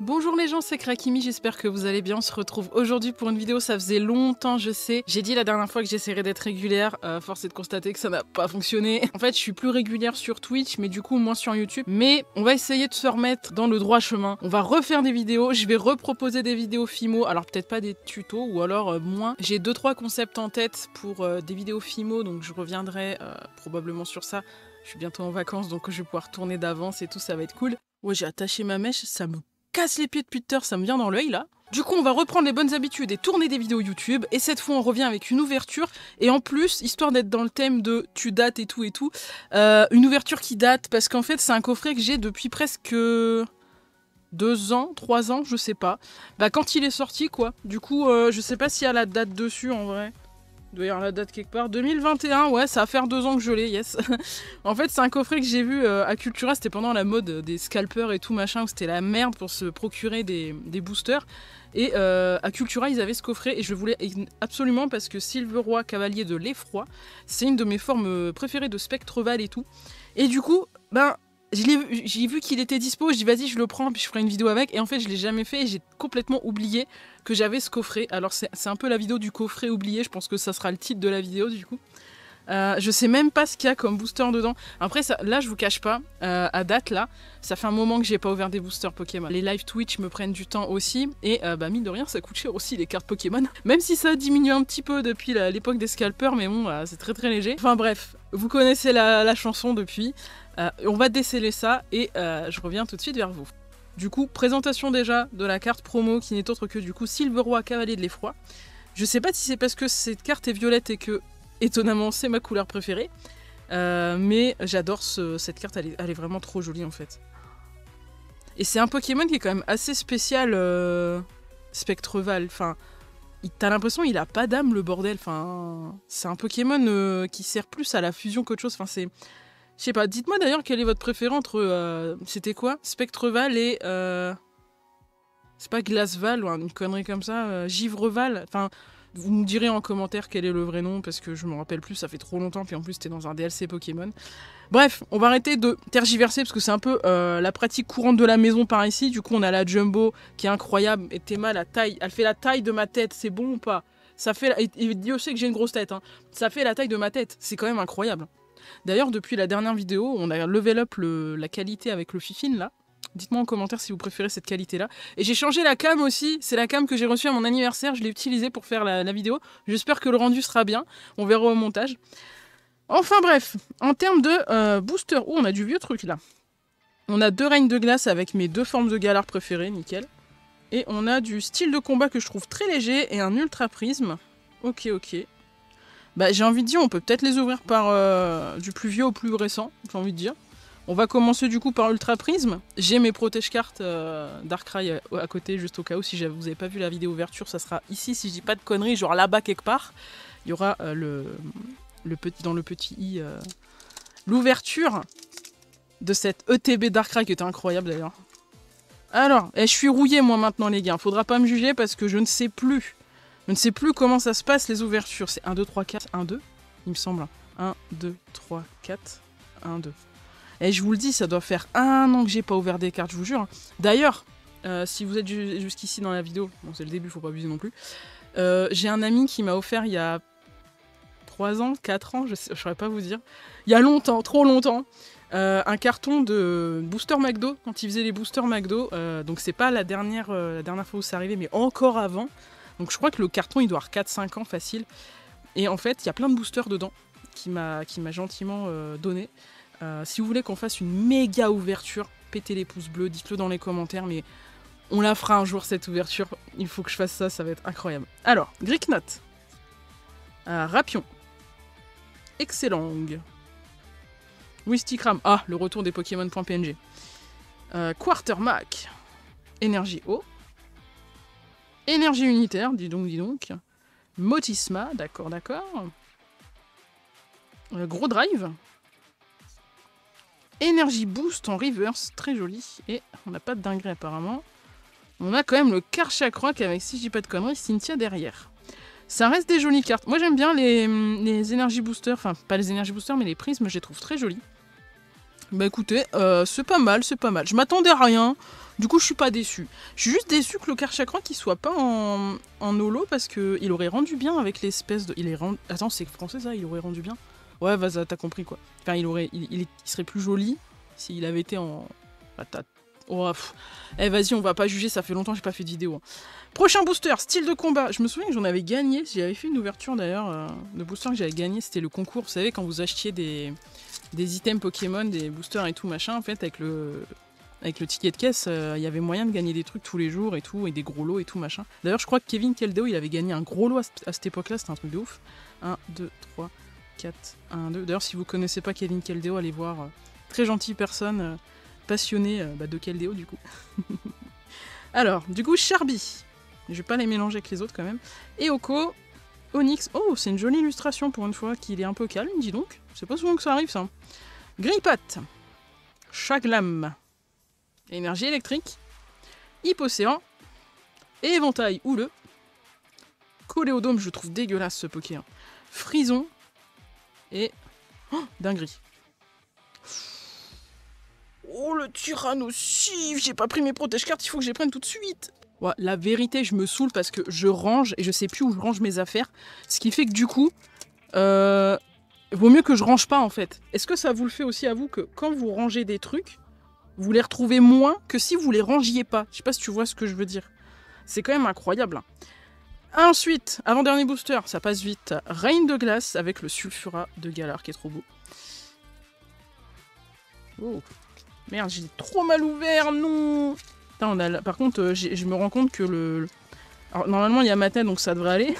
Bonjour les gens, c'est Krakimi, j'espère que vous allez bien. On se retrouve aujourd'hui pour une vidéo, ça faisait longtemps, je sais. J'ai dit la dernière fois que j'essaierais d'être régulière, force est de constater que ça n'a pas fonctionné. En fait, je suis plus régulière sur Twitch, mais du coup moins sur YouTube. Mais on va essayer de se remettre dans le droit chemin. On va refaire des vidéos, je vais reproposer des vidéos Fimo, alors peut-être pas des tutos, ou alors moins. J'ai 2-3 concepts en tête pour des vidéos Fimo, donc je reviendrai probablement sur ça. Je suis bientôt en vacances, donc je vais pouvoir tourner d'avance et tout, ça va être cool. Ouais, j'ai attaché ma mèche, ça me casse les pieds depuis tout à l'heure, ça me vient dans l'œil là. Du coup, on va reprendre les bonnes habitudes et tourner des vidéos YouTube. Et cette fois, on revient avec une ouverture. Et en plus, histoire d'être dans le thème de tu dates et tout, une ouverture qui date. Parce qu'en fait, c'est un coffret que j'ai depuis presque 2 ans, 3 ans, je sais pas. Bah, quand il est sorti, quoi. Du coup, je sais pas s'il y a la date dessus en vrai. Il doit y avoir la date quelque part. 2021, ouais, ça va faire 2 ans que je l'ai, yes. En fait, c'est un coffret que j'ai vu à Cultura, c'était pendant la mode des scalpers et tout machin, où c'était la merde pour se procurer des boosters. Et à Cultura, ils avaient ce coffret et je le voulais absolument parce que Silveroi, cavalier de l'effroi, c'est une de mes formes préférées de Spectreval et tout. Et du coup, ben, j'ai vu qu'il était dispo, je dis vas-y je le prends puis je ferai une vidéo avec, et en fait je l'ai jamais fait et j'ai complètement oublié que j'avais ce coffret. Alors c'est un peu la vidéo du coffret oublié, je pense que ça sera le titre de la vidéo du coup. Je sais même pas ce qu'il y a comme booster dedans. Après ça, là je vous cache pas, à date là, ça fait un moment que j'ai pas ouvert des boosters Pokémon. Les live Twitch me prennent du temps aussi, et bah mine de rien ça coûte cher aussi les cartes Pokémon. Même si ça a diminué un petit peu depuis l'époque des scalpers, mais bon c'est très léger. Enfin bref, vous connaissez la chanson depuis. On va déceler ça et je reviens tout de suite vers vous. Du coup, présentation déjà de la carte promo qui n'est autre que du coup Silveroi, cavalier de l'effroi. Je sais pas si c'est parce que cette carte est violette et que étonnamment c'est ma couleur préférée, mais j'adore cette carte, elle est vraiment trop jolie en fait. Et c'est un Pokémon qui est quand même assez spécial, Spectreval. Enfin, t'as l'impression il a pas d'âme le bordel. Enfin, c'est un Pokémon qui sert plus à la fusion qu'autre chose. Enfin, c'est... Je sais pas, dites-moi d'ailleurs quel est votre préféré entre... c'était quoi? Spectreval et... c'est pas Glaceval ou une connerie comme ça, Givreval. Enfin, vous me direz en commentaire quel est le vrai nom parce que je me rappelle plus, ça fait trop longtemps, puis en plus c'était dans un DLC Pokémon. Bref, on va arrêter de tergiverser parce que c'est un peu la pratique courante de la maison par ici. Du coup, on a la Jumbo qui est incroyable. Et Théma, la taille, elle fait la taille de ma tête, c'est bon ou pas? Ça fait... Et Dieu sait que j'ai une grosse tête, hein. Ça fait la taille de ma tête, c'est quand même incroyable. D'ailleurs, depuis la dernière vidéo, on a level up la qualité avec le Fifine là. Dites-moi en commentaire si vous préférez cette qualité-là. Et j'ai changé la cam aussi. C'est la cam que j'ai reçue à mon anniversaire. Je l'ai utilisée pour faire la vidéo. J'espère que le rendu sera bien. On verra au montage. Enfin bref, en termes de booster... Oh, on a du vieux truc là. On a 2 règnes de glace avec mes 2 formes de Galar préférées, nickel. Et on a du style de combat que je trouve très léger et un ultra prisme. Ok. Bah, j'ai envie de dire, on peut peut-être les ouvrir par du plus vieux au plus récent, j'ai envie de dire. On va commencer du coup par Ultra Prisme. J'ai mes protège-cartes Darkrai à côté, juste au cas où, si vous n'avez pas vu la vidéo ouverture, ça sera ici, si je dis pas de conneries, genre là-bas quelque part. Il y aura dans le petit i l'ouverture de cette ETB Darkrai qui était incroyable d'ailleurs. Alors, je suis rouillé moi maintenant les gars, faudra pas me juger parce que je ne sais plus. Je ne sais plus comment ça se passe les ouvertures. C'est 1, 2, 3, 4, 1, 2, il me semble. 1, 2, 3, 4, 1, 2. Et je vous le dis, ça doit faire 1 an que j'ai pas ouvert des cartes, je vous jure. D'ailleurs, si vous êtes jusqu'ici dans la vidéo, bon c'est le début, faut pas abuser non plus. J'ai un ami qui m'a offert il y a 3 ans, 4 ans, je saurais pas vous dire. Il y a longtemps, trop longtemps. Un carton de booster McDo, quand il faisait les boosters McDo. Donc c'est pas la dernière fois où c'est arrivé, mais encore avant. Donc je crois que le carton il doit avoir 4-5 ans facile. Et en fait il y a plein de boosters dedans qui m'a gentiment donné. Si vous voulez qu'on fasse une méga ouverture, pétez les pouces bleus, dites-le dans les commentaires, mais on la fera un jour cette ouverture. Il faut que je fasse ça, ça va être incroyable. Alors, Gricknot, Rapion, Excellang, Wistikram, le retour des Pokémon.png, Quartermack, Énergie eau, Énergie unitaire, dis donc. Motisma, d'accord. Gros drive. Énergie boost en reverse, très joli. Et on n'a pas de dinguerie apparemment. On a quand même le Karchakroak avec, si je dis pas de conneries, Cynthia derrière. Ça reste des jolies cartes. Moi j'aime bien les énergie boosters, enfin pas les énergie boosters mais les prismes, je les trouve très jolis. Bah écoutez, c'est pas mal. Je m'attendais à rien. Du coup, je suis pas déçue. Je suis juste déçue que le Karchakra qui soit pas en holo parce que il aurait rendu bien avec l'espèce de. Attends, c'est français ça, il aurait rendu bien. Ouais, vas-y, t'as compris quoi. Enfin, il serait plus joli s'il avait été en. Oh, eh, vas-y, on va pas juger, ça fait longtemps que j'ai pas fait de vidéo. Prochain booster, style de combat. Je me souviens que j'en avais gagné. J'avais fait une ouverture d'ailleurs de booster que j'avais gagné. C'était le concours, vous savez, quand vous achetiez des items Pokémon, des boosters et tout machin, en fait, avec le ticket de caisse, il y avait moyen de gagner des trucs tous les jours et tout, et des gros lots et tout machin. D'ailleurs, je crois que Kevin Keldeo, il avait gagné un gros lot à cette époque-là, c'était un truc de ouf. 1, 2, 3, 4, 1, 2. D'ailleurs, si vous connaissez pas Kevin Keldeo, allez voir. Très gentille personne, passionnée de Keldeo du coup. Alors, du coup, Charby. Je vais pas les mélanger avec les autres quand même. Et Oko, Onyx. Oh, c'est une jolie illustration pour une fois qu'il est un peu calme, dis donc. C'est pas souvent que ça arrive ça. Grippat. Chaglam. Énergie électrique. Hypocéan. Et éventail houleux. Coléodome, je trouve dégueulasse ce Poké. Frison. Et. Oh, dinguerie. Oh, le Tyrannosif. J'ai pas pris mes protège-cartes, il faut que je les prenne tout de suite. Ouais, la vérité, je me saoule parce que je range et je sais plus où je range mes affaires. Ce qui fait que du coup, vaut mieux que je range pas en fait. Est-ce que ça vous le fait aussi à vous que quand vous rangez des trucs, vous les retrouvez moins que si vous les rangiez pas? Je sais pas si tu vois ce que je veux dire. C'est quand même incroyable. Ensuite, avant-dernier booster, ça passe vite. Reine de glace avec le Sulfura de Galar qui est trop beau. Oh. Merde, j'ai trop mal ouvert, non. Putain, par contre, je me rends compte que Alors, normalement, il y a ma tête, donc ça devrait aller.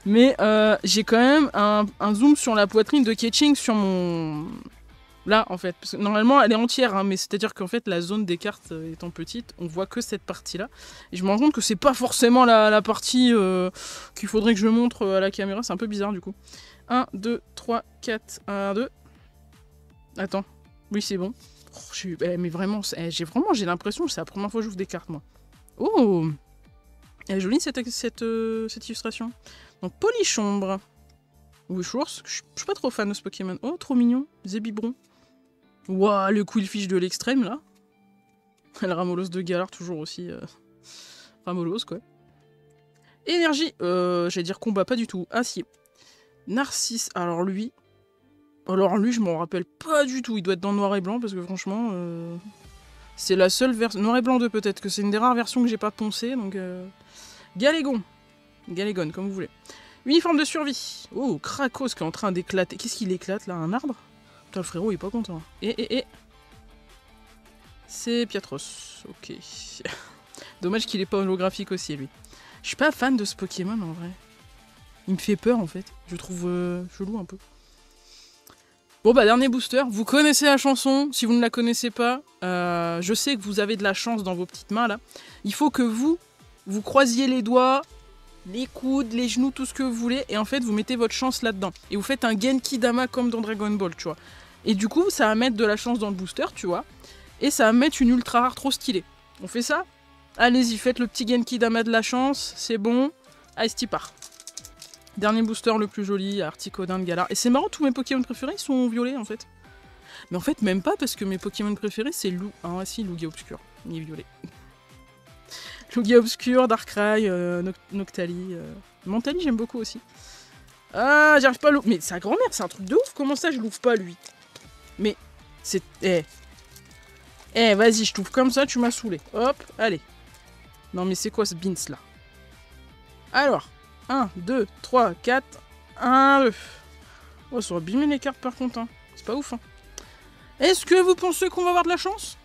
Mais j'ai quand même un zoom sur la poitrine de Ketching sur mon... Là, en fait. Parce que normalement, elle est entière, hein, mais c'est-à-dire qu'en fait, la zone des cartes étant petite, on voit que cette partie-là. Et je me rends compte que c'est pas forcément la partie qu'il faudrait que je montre à la caméra. C'est un peu bizarre, du coup. 1, 2, 3, 4, 1, 2. Attends. Oui, c'est bon. Oh, mais vraiment, j'ai l'impression que c'est la première fois que j'ouvre des cartes, moi. Oh, elle est jolie cette illustration. Donc, Polichombre. Wishworth, je suis pas trop fan de ce Pokémon. Oh, trop mignon. Zébibron. Waouh, le Quillfish de l'extrême, là. Le Ramolos de Galar, toujours aussi... Ramolos, quoi. Énergie. J'allais dire combat, pas du tout. Acier. Narcisse. Alors, lui, je m'en rappelle pas du tout. Il doit être dans noir et blanc, parce que franchement... c'est la seule version... Noir et blanc 2, peut-être, que c'est une des rares versions que j'ai pas poncé, donc... Galégon. Galégon, comme vous voulez. Uniforme de survie. Oh, Krakos qui est en train d'éclater. Qu'est-ce qu'il éclate, là? Un arbre? Putain, le frérot, il est pas content. Et... C'est Piatros. Ok. Dommage qu'il est pas holographique aussi, lui. Je suis pas fan de ce Pokémon, en vrai. Il me fait peur, en fait. Je le trouve chelou, un peu. Bon, bah, dernier booster. Vous connaissez la chanson. Si vous ne la connaissez pas, je sais que vous avez de la chance dans vos petites mains, là. Il faut que vous croisiez les doigts, les coudes, les genoux, tout ce que vous voulez, et en fait, vous mettez votre chance là-dedans. Et vous faites un Genki Dama comme dans Dragon Ball, tu vois. Et du coup, ça va mettre de la chance dans le booster, tu vois. Et ça va mettre une ultra rare trop stylée. On fait ça? Allez-y, faites le petit Genki Dama de la chance, c'est bon. Allez, c'est part. Dernier booster le plus joli, Articodin de Galar. Et c'est marrant, tous mes Pokémon préférés ils sont violets, en fait. Mais en fait, même pas, parce que mes Pokémon préférés, c'est Lou. Ah, si, Lugia Obscur. Il est violet. Lugia Obscur, Darkrai, Noctali. Mentali, j'aime beaucoup aussi. Ah, j'arrive pas à l'ouvrir. Mais sa grand-mère, c'est un truc de ouf. Comment ça, je l'ouvre pas, lui? Mais, c'est... vas-y, je t'ouvre comme ça, tu m'as saoulé. Hop, allez. Non, mais c'est quoi ce Beans, là? Alors, 1, 2, 3, 4, 1, 2. Oh, ça aurait abîmé les cartes, par contre, hein. C'est pas ouf, hein. Est-ce que vous pensez qu'on va avoir de la chance?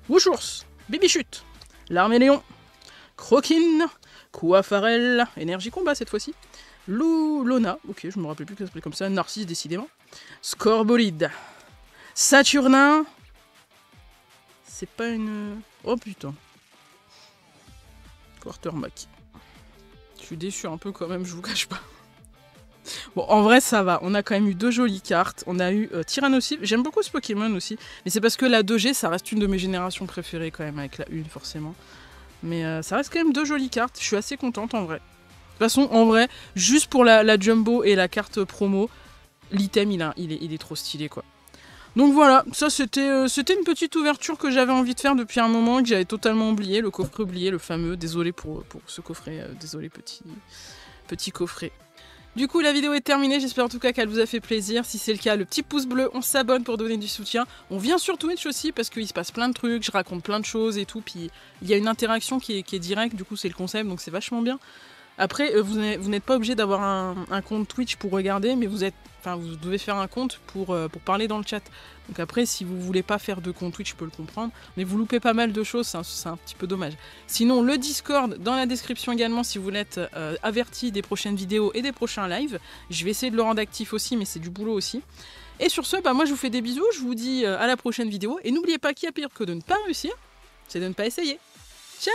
Wouchours, Bibichute, Larméléon, Croquine, Coafarel, Énergie Combat cette fois-ci, Lona, ok, je me rappelle plus que ça s'appelait comme ça, Narcisse décidément, Scorbolide, Saturnin, c'est pas une... Oh putain, Quartermack. Je suis déçu un peu quand même, je vous cache pas. Bon, en vrai, ça va. On a quand même eu 2 jolies cartes. On a eu Tyrannosif. J'aime beaucoup ce Pokémon aussi. Mais c'est parce que la 2G, ça reste une de mes générations préférées quand même, avec la 1 forcément. Mais ça reste quand même 2 jolies cartes. Je suis assez contente en vrai. De toute façon, en vrai, juste pour la Jumbo et la carte promo, l'item, il est trop stylé quoi. Donc voilà, ça c'était une petite ouverture que j'avais envie de faire depuis un moment et que j'avais totalement oublié, le coffret oublié, le fameux, désolé pour ce coffret, désolé petit coffret. Du coup, la vidéo est terminée, j'espère en tout cas qu'elle vous a fait plaisir. Si c'est le cas, le petit pouce bleu, on s'abonne pour donner du soutien. On vient sur Twitch aussi parce qu'il se passe plein de trucs, je raconte plein de choses et tout. Puis il y a une interaction qui est directe, du coup c'est le concept, donc c'est vachement bien. Après, vous n'êtes pas obligé d'avoir un compte Twitch pour regarder, mais vous devez faire un compte pour parler dans le chat. Donc après, si vous voulez pas faire de compte Twitch, je peux le comprendre, mais vous loupez pas mal de choses, c'est un petit peu dommage. Sinon, le Discord dans la description également, si vous voulez être averti des prochaines vidéos et des prochains lives. Je vais essayer de le rendre actif aussi, mais c'est du boulot aussi. Et sur ce, moi je vous fais des bisous, je vous dis à la prochaine vidéo, et n'oubliez pas qu'il y a pire que de ne pas réussir, c'est de ne pas essayer. Ciao!